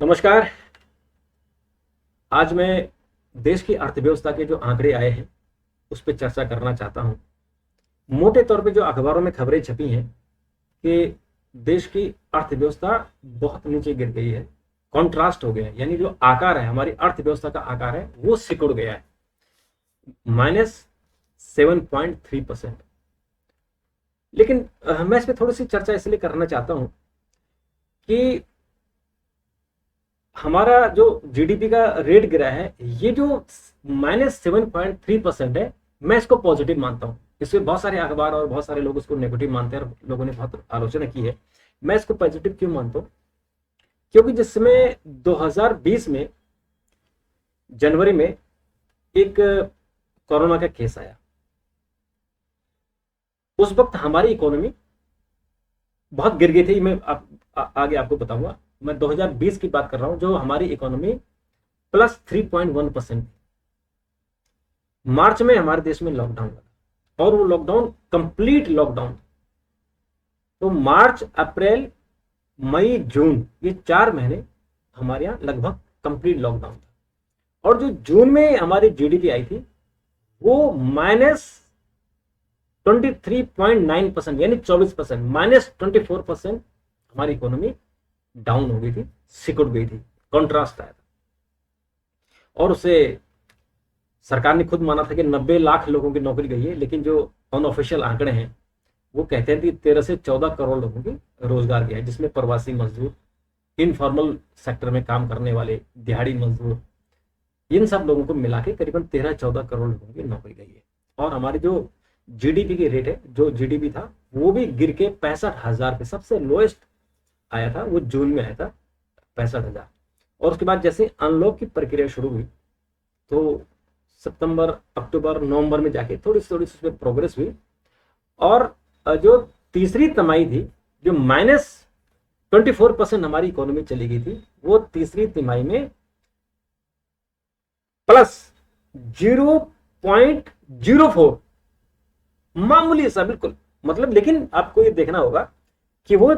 नमस्कार। आज मैं देश की अर्थव्यवस्था के जो आंकड़े आए हैं उस पर चर्चा करना चाहता हूं। मोटे तौर पे जो अखबारों में खबरें छपी हैं कि देश की अर्थव्यवस्था बहुत नीचे गिर गई है, कॉन्ट्रास्ट हो गया है, यानी जो आकार है, हमारी अर्थव्यवस्था का आकार है वो सिकुड़ गया है, -7.3%। लेकिन मैं इस पर थोड़ी सी चर्चा इसलिए करना चाहता हूं कि हमारा जो जीडीपी का रेट गिरा है, ये जो -7.3% है, मैं इसको पॉजिटिव मानता हूँ। इसमें बहुत सारे अखबार और बहुत सारे लोग इसको नेगेटिव मानते हैं और लोगों ने बहुत आलोचना की है। मैं इसको पॉजिटिव क्यों मानता हूँ? क्योंकि जिस समय 2020 में जनवरी में एक कोरोना का केस आया, उस वक्त हमारी इकोनॉमी बहुत गिर गई थी। मैं आगे आपको बताऊंगा। मैं 2020 की बात कर रहा हूं, जो हमारी इकोनॉमी +3.1%। मार्च में हमारे देश में लॉकडाउन लगा और वो लॉकडाउन कंप्लीट लॉकडाउन। तो मार्च, अप्रैल, मई, जून, ये 4 महीने हमारे यहाँ लगभग कंप्लीट लॉकडाउन था। और जो जून में हमारी जीडीपी आई थी वो -23.9%, यानी 24%, -24% हमारी इकोनॉमी डाउन हो गई थी, सिकुड़ गई थी, कॉन्ट्रास्ट आया था। और उसे सरकार ने खुद माना था कि 90 लाख लोगों की नौकरी गई है, लेकिन जो अनऑफिशियल आंकड़े हैं वो कहते हैं कि 13 से 14 करोड़ लोगों की रोजगार गया है, जिसमें प्रवासी मजदूर, इनफॉर्मल सेक्टर में काम करने वाले, दिहाड़ी मजदूर, इन सब लोगों को मिला के करीबन 13-14 करोड़ लोगों की नौकरी गई है। और हमारी जो जीडीपी की रेट है, जो जीडीपी था वो भी गिर के 65,000 पे सबसे लोएस्ट आया था। वो जून में आया था 65,000। और उसके बाद जैसे अनलॉक की प्रक्रिया शुरू हुई तो सितंबर, अक्टूबर, नवंबर में जाके थोड़ी थोड़ी उसमें प्रोग्रेस हुई। और जो तीसरी तिमाही थी, जो -24% हमारी इकोनॉमी चली गई थी, वो तीसरी तिमाही में +0.04, मामूली सा बिल्कुल, मतलब। लेकिन आपको ये देखना होगा कि वो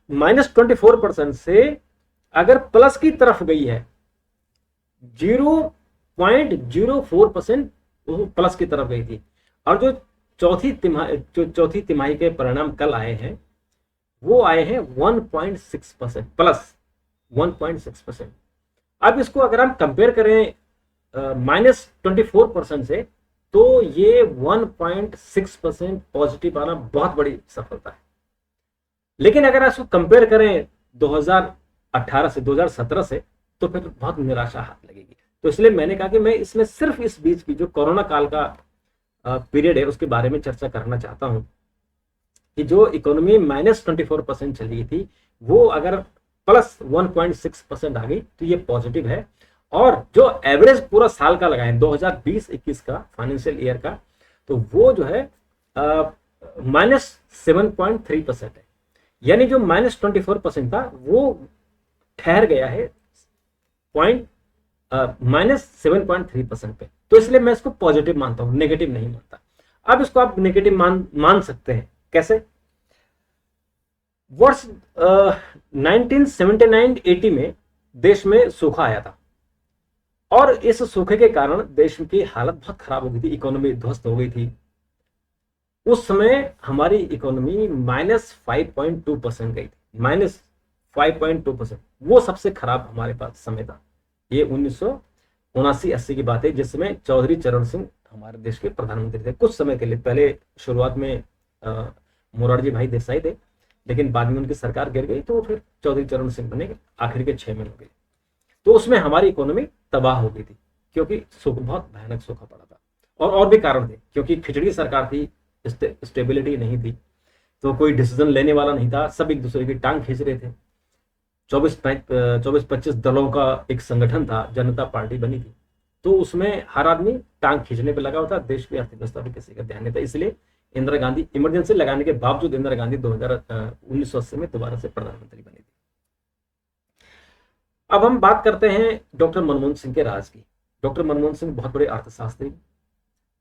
-24% से अगर प्लस की तरफ गई है, 0.04% वो प्लस की तरफ गई थी। और जो चौथी तिमाही के परिणाम कल आए हैं वो आए हैं 1.6%, +1.6%। अब इसको अगर हम कंपेयर करें -24% से, तो ये 1.6% पॉजिटिव आना बहुत बड़ी सफलता है। लेकिन अगर आप इसको कंपेयर करें 2018 से, 2017 से, तो फिर बहुत निराशा हाथ लगेगी। तो इसलिए मैंने कहा कि मैं इसमें सिर्फ इस बीच की जो कोरोना काल का पीरियड है उसके बारे में चर्चा करना चाहता हूं कि जो इकोनॉमी -24% चली गई थी, वो अगर +1.6% आ गई तो ये पॉजिटिव है। और जो एवरेज पूरा साल का लगा है 2020-21 का फाइनेंशियल ईयर का, तो वो जो है -7.3% है। यानी जो -24% था वो ठहर गया है -7.3% पे। तो इसलिए मैं इसको पॉजिटिव मानता हूं, नेगेटिव नहीं मानता। अब इसको आप नेगेटिव मान सकते हैं कैसे? वर्ष 1979-80 में देश में सूखा आया था और इस सूखे के कारण देश की हालत बहुत खराब हो गई थी, इकोनॉमी ध्वस्त हो गई थी। उस समय हमारी इकोनॉमी -5.2% गई थी, -5.2%। वो सबसे खराब हमारे पास समय था। ये 1979-80 की बात है, जिस समय चौधरी चरण सिंह हमारे देश के प्रधानमंत्री थे कुछ समय के लिए। पहले शुरुआत में मोरारजी भाई देसाई थे, लेकिन बाद में उनकी सरकार गिर गई तो फिर चौधरी चरण सिंह बने आखिर के 6 महीने हो गए। तो उसमें हमारी इकोनॉमी तबाह हो गई थी क्योंकि बहुत भयानक सूखा पड़ा था। और भी कारण थे, क्योंकि खिचड़ी सरकार थी, स्टेबिलिटी नहीं थी, तो कोई डिसीजन लेने वाला नहीं था, सब एक दूसरे की टांग खींच रहे थे। 24-25 दलों का एक संगठन था, जनता पार्टी बनी थी, तो उसमें हर आदमी टांग खींचने पे लगा हुआ था, देश की अर्थव्यवस्था पे किसी का ध्यान नहीं था। इसलिए इंदिरा गांधी, इमरजेंसी लगाने के बावजूद इंदिरा गांधी 1980 में दोबारा से प्रधानमंत्री बनी थी। अब हम बात करते हैं डॉक्टर मनमोहन सिंह के राज की। डॉक्टर मनमोहन सिंह बहुत बड़े अर्थशास्त्री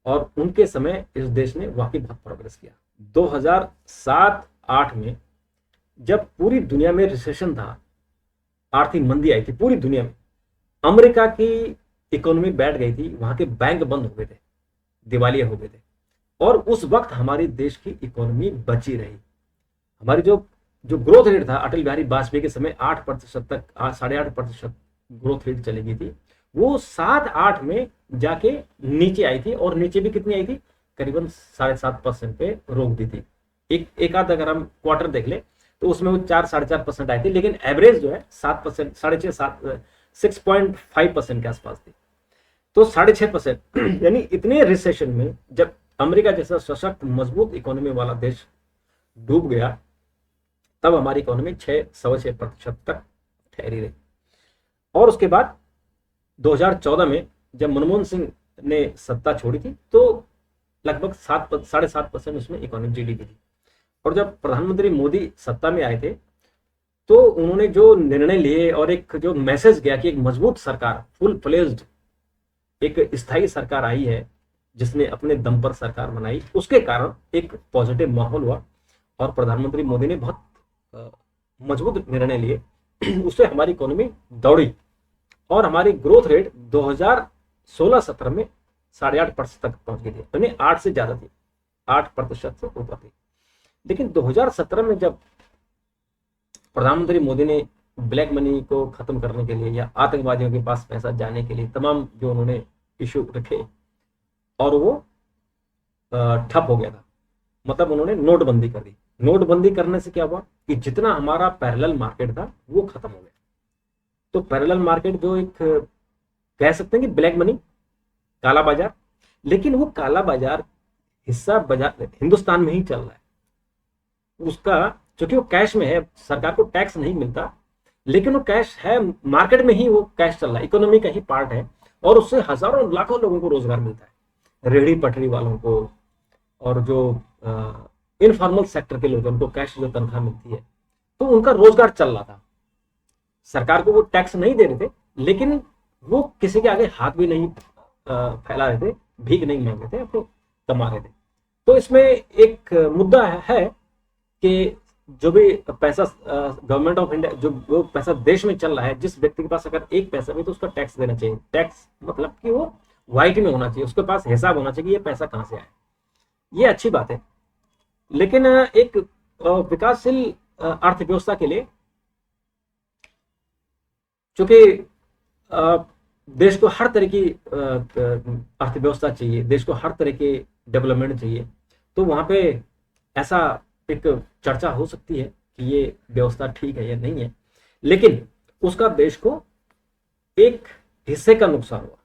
और उनके समय इस देश ने वाकई बहुत प्रोग्रेस किया। 2007-8 में जब पूरी दुनिया में रिसेशन था, आर्थिक मंदी आई थी पूरी दुनिया में, अमेरिका की इकोनॉमी बैठ गई थी, वहां के बैंक बंद हो गए थे, दिवालिया हो गए थे, और उस वक्त हमारे देश की इकोनॉमी बची रही। हमारी जो जो ग्रोथ रेट था अटल बिहारी वाजपेयी के समय 8% तक, 8.5% ग्रोथ रेट चली गई थी, वो 7-8 में जाके नीचे आई थी, और नीचे भी कितनी आई थी, करीबन 7.5% पे रोक दी थी। एक आध अगर हम क्वार्टर देख ले तो उसमें वो 4-4.5% आई थी, लेकिन एवरेज जो है 7%, 6.5, 6.5% के आसपास थी। तो 6.5% यानी इतने रिसेशन में जब अमेरिका जैसा सशक्त मजबूत इकोनॉमी वाला देश डूब गया, तब हमारी इकोनॉमी 6.6% तक ठहरी रही। और उसके बाद 2014 में जब मनमोहन सिंह ने सत्ता छोड़ी थी, तो लगभग 7.5% उसमें इकोनॉमिक जीडीपी थी। और जब प्रधानमंत्री मोदी सत्ता में आए थे, तो उन्होंने जो निर्णय लिए और एक जो मैसेज गया कि एक मजबूत सरकार, फुल फ्लेज्ड एक स्थायी सरकार आई है, जिसने अपने दम पर सरकार बनाई, उसके कारण एक पॉजिटिव माहौल हुआ और प्रधानमंत्री मोदी ने बहुत मजबूत निर्णय लिए। उससे हमारी इकोनॉमी दौड़ी और हमारी ग्रोथ रेट 2016-17 में 8.5% तक पहुंच गई थी, यानी 8 से ज्यादा थी, 8% से ऊपर थी। लेकिन 2017 में जब प्रधानमंत्री मोदी ने ब्लैक मनी को खत्म करने के लिए या आतंकवादियों के पास पैसा जाने के लिए तमाम जो उन्होंने इशू रखे, और वो ठप हो गया था, मतलब उन्होंने नोटबंदी कर दी। नोटबंदी करने से क्या हुआ कि जितना हमारा पैरेलल मार्केट था वो खत्म हो गया। तो पैरेलल मार्केट जो एक कह सकते हैं कि ब्लैक मनी, काला बाजार, लेकिन वो काला बाजार हिस्सा बाजार हिंदुस्तान में ही चल रहा है। उसका क्योंकि वो कैश में है, सरकार को टैक्स नहीं मिलता, लेकिन वो कैश है, मार्केट में ही वो कैश चल रहा है, इकोनॉमी का ही पार्ट है, और उससे हजारों लाखों लोगों को रोजगार मिलता है, रेहड़ी पटरी वालों को, और जो इनफॉर्मल सेक्टर के लोग, उनको कैश जो तनख्वाह मिलती है, तो उनका रोजगार चल रहा था। सरकार को वो टैक्स नहीं दे रहे थे, लेकिन वो किसी के आगे हाथ भी नहीं फैला रहे थे, भीख नहीं मांग रहे थे, अपने कमा रहे थे। तो इसमें एक मुद्दा है कि जो भी पैसा गवर्नमेंट ऑफ इंडिया, जो वो पैसा देश में चल रहा है, जिस व्यक्ति के पास अगर एक पैसा भी, तो उसका टैक्स देना चाहिए। टैक्स मतलब कि वो व्हाइट में होना चाहिए, उसके पास हिसाब होना चाहिए ये पैसा कहां से आया। ये अच्छी बात है, लेकिन एक विकासशील अर्थव्यवस्था के लिए, चूंकि देश को हर तरह की अर्थव्यवस्था चाहिए, देश को हर तरह के डेवलपमेंट चाहिए, तो वहां पे ऐसा एक चर्चा हो सकती है कि ये व्यवस्था ठीक है या नहीं है, लेकिन उसका देश को एक हिस्से का नुकसान हुआ।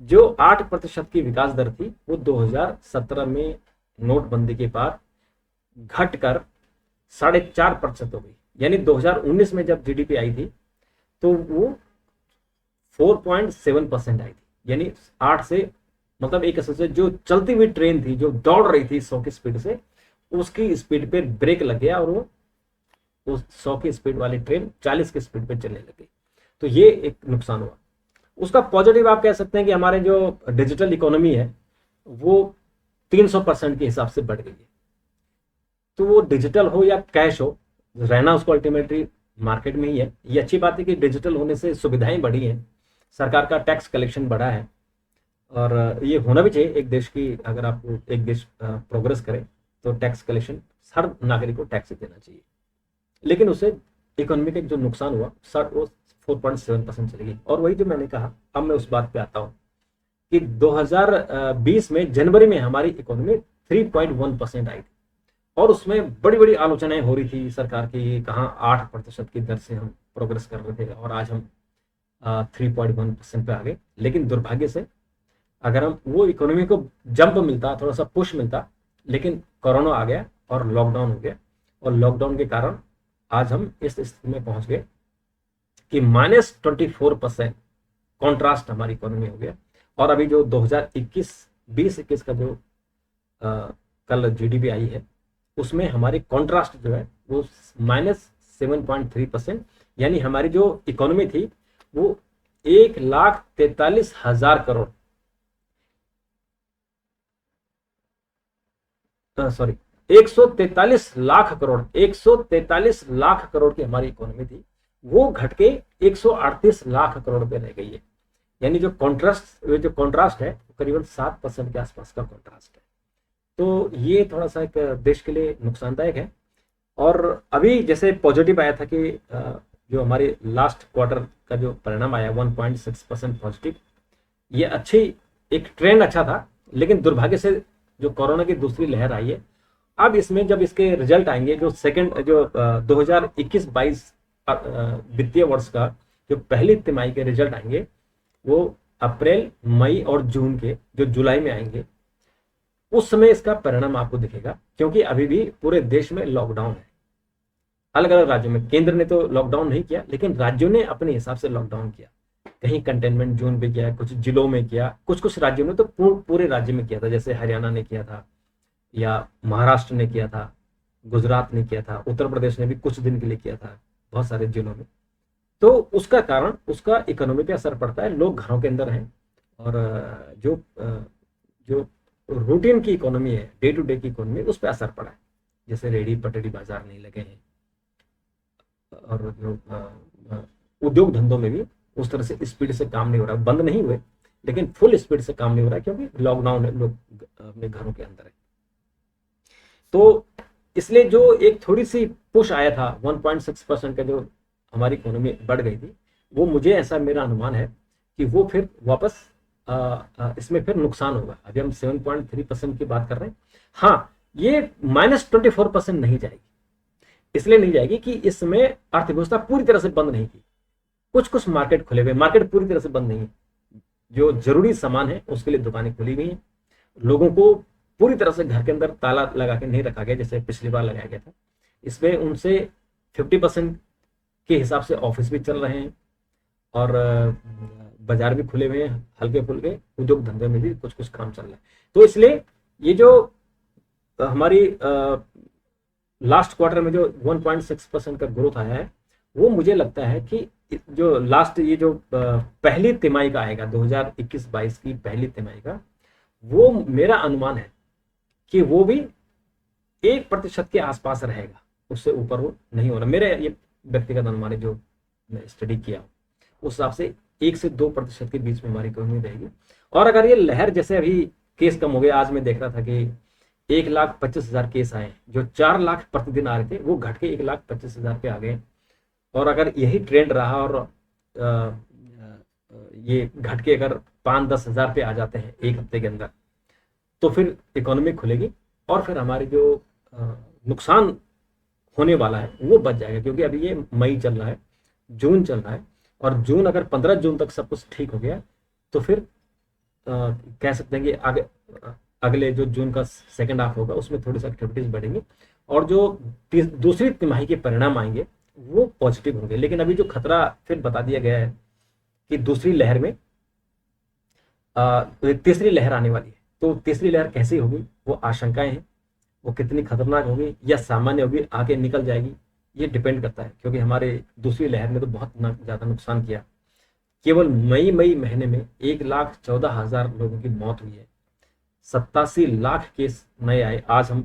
जो 8% की विकास दर थी, वो 2017 में नोटबंदी के बाद घटकर 4.5% हो गई। यानी 2019 में जब जीडीपी आई थी, तो वो 4.7% आई थी, यानी 8 से, मतलब एक हिसाब से जो चलती हुई ट्रेन थी, जो दौड़ रही थी 100 की स्पीड से, उसकी स्पीड पे ब्रेक लग गया और वो उस 100 की स्पीड वाली ट्रेन 40 की स्पीड पे चलने लगी। तो ये एक नुकसान हुआ। उसका पॉजिटिव आप कह सकते हैं कि हमारे जो डिजिटल इकोनॉमी है वो 300% के हिसाब से बढ़ गई है। तो वो डिजिटल हो या कैश हो, रहना उसको अल्टीमेटली मार्केट में ही है। ये अच्छी बात है कि डिजिटल होने से सुविधाएं बढ़ी हैं, सरकार का टैक्स कलेक्शन बढ़ा है, और ये होना भी चाहिए एक देश की। अगर आप एक देश प्रोग्रेस करे तो टैक्स कलेक्शन, हर नागरिक को टैक्स देना चाहिए। लेकिन उससे इकोनॉमी का जो नुकसान हुआ, वो 4.7% चलेगी। और वही जो मैंने कहा, अब मैं उस बात पे आता हूँ कि 2020 में जनवरी में हमारी इकोनॉमी 3.1% आई थी, और उसमें बड़ी बड़ी आलोचनाएं हो रही थी सरकार की, कहाँ 8% की दर से हम प्रोग्रेस कर रहे थे और आज हम 3.1% पे आ गए। लेकिन दुर्भाग्य से अगर हम वो इकोनॉमी को जंप मिलता, थोड़ा सा पुश मिलता, लेकिन कोरोना आ गया और लॉकडाउन हो गया, और लॉकडाउन के कारण आज हम इस स्थिति में पहुंच गए कि -24% कॉन्ट्रास्ट हमारी इकोनॉमी हो गया। और अभी जो 2021 का जो कल जीडीपी आई है, उसमें हमारी कॉन्ट्रास्ट जो है वो -7.3%, यानी हमारी जो इकोनॉमी थी वो 1,43,000 करोड़, सॉरी 143 लाख करोड़, 143 लाख करोड़ की हमारी इकोनॉमी थी, वो घट के 138 लाख करोड़ रुपए रह गई है। यानी जो कॉन्ट्रास्ट है करीबन 7% के आसपास का कॉन्ट्रास्ट है। तो ये थोड़ा सा एक देश के लिए नुकसानदायक है। और अभी जैसे पॉजिटिव आया था कि जो हमारे लास्ट क्वार्टर का जो परिणाम आया 1.6% पॉजिटिव, ये अच्छी एक ट्रेंड अच्छा था। लेकिन दुर्भाग्य से जो कोरोना की दूसरी लहर आई है, अब इसमें जब इसके रिजल्ट आएंगे, जो 2021-22 वित्तीय वर्ष का जो पहली तिमाही के रिजल्ट आएंगे, वो अप्रैल, मई और जून के जो जुलाई में आएंगे, उस समय इसका परिणाम आपको दिखेगा। क्योंकि अभी भी पूरे देश में लॉकडाउन है, अलग अलग राज्यों में। केंद्र ने तो लॉकडाउन नहीं किया, लेकिन राज्यों ने अपने हिसाब से लॉकडाउन किया। कहीं कंटेनमेंट जोन पे किया, कुछ जिलों में किया, कुछ राज्यों में तो पूरे राज्य में किया था। जैसे हरियाणा ने किया था, या महाराष्ट्र ने किया था, गुजरात ने किया था, उत्तर प्रदेश ने भी कुछ दिन के लिए किया था बहुत सारे जिलों में। तो उसका कारण उसका इकोनॉमी पे असर पड़ता है। लोग घरों के अंदर हैं, और जो रूटीन की इकोनॉमी है, डे टू डे की इकोनॉमी, उस पर असर पड़ा है। जैसे रेडी पटरी बाजार नहीं लगे हैं, और जो उद्योग धंधों में भी उस तरह से स्पीड से काम नहीं हो रहा। बंद नहीं हुए, लेकिन फुल स्पीड से काम नहीं हो रहा, क्योंकि लॉकडाउन है, लोग अपने घरों के अंदर है। तो इसलिए जो एक थोड़ी सी पुश आया था 1.6% का, जो हमारी इकोनॉमी बढ़ गई थी, वो मुझे ऐसा मेरा अनुमान है कि वो फिर वापस इसमें फिर नुकसान होगा। अभी हम 7.3% की बात कर रहे हैं। हाँ, ये -24% नहीं जाएगी। इसलिए नहीं जाएगी कि इस समय अर्थव्यवस्था पूरी तरह से बंद नहीं थी। कुछ मार्केट खुले हुए, मार्केट पूरी तरह से बंद नहीं है। जो जरूरी सामान है उसके लिए दुकानें खुली हुई हैं। लोगों को पूरी तरह से घर के अंदर ताला लगा के नहीं रखा गया जैसे पिछली बार लगाया गया था। इसमें उनसे 50% के हिसाब से ऑफिस भी चल रहे हैं, और बाजार भी खुले हुए हैं, हल्के फुल्के उद्योग धंधे में भी कुछ काम चल रहा है। तो इसलिए ये जो हमारी लास्ट क्वार्टर में जो 1.6% का ग्रोथ आया है, वो मुझे लगता है कि जो लास्ट ये जो पहली तिमाही का आएगा 2021-22 की पहली तिमाही का, वो मेरा अनुमान है कि वो भी 1% के आसपास रहेगा, उससे ऊपर वो नहीं होना। मेरा ये व्यक्तिगत अनुमान है, जो मैं स्टडी किया उस हिसाब से 1 से 2% के बीच में हमारी इकोनॉमी रहेगी। और अगर ये लहर, जैसे अभी केस कम हो गया, आज मैं देख रहा था कि 1,25,000 केस आए, जो 4 लाख प्रतिदिन आ रहे थे, वो घट के 1,25,000 पे आ गए। और अगर यही ट्रेंड रहा और ये घट के अगर 5-10 हज़ार पे आ जाते हैं एक हफ्ते के अंदर, तो फिर इकोनॉमी खुलेगी, और फिर हमारी जो नुकसान होने वाला है वो बच जाएगा। क्योंकि अभी ये मई चल रहा है, जून चल रहा है, और जून अगर 15 जून तक सब कुछ ठीक हो गया, तो फिर कह सकते हैं कि अगले जो जून का सेकंड हाफ होगा, उसमें थोड़ी सी एक्टिविटीज बढ़ेंगी, और जो दूसरी तिमाही के परिणाम आएंगे वो पॉजिटिव होंगे। लेकिन अभी जो खतरा फिर बता दिया गया है कि दूसरी लहर में तीसरी लहर आने वाली है। तो तीसरी लहर कैसी होगी, वो आशंकाएं हैं, वो कितनी खतरनाक होगी या सामान्य होगी, आगे निकल जाएगी, ये डिपेंड करता है। क्योंकि हमारे दूसरी लहर ने तो बहुत ज़्यादा नुकसान किया। केवल मई महीने में 1,14,000 लोगों की मौत हुई है, 87 लाख केस नए आए। आज हम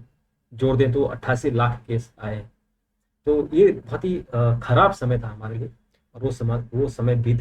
जोड़ दें तो 88 लाख केस आए। तो ये बहुत ही खराब समय था हमारे लिए, और वो समय बीत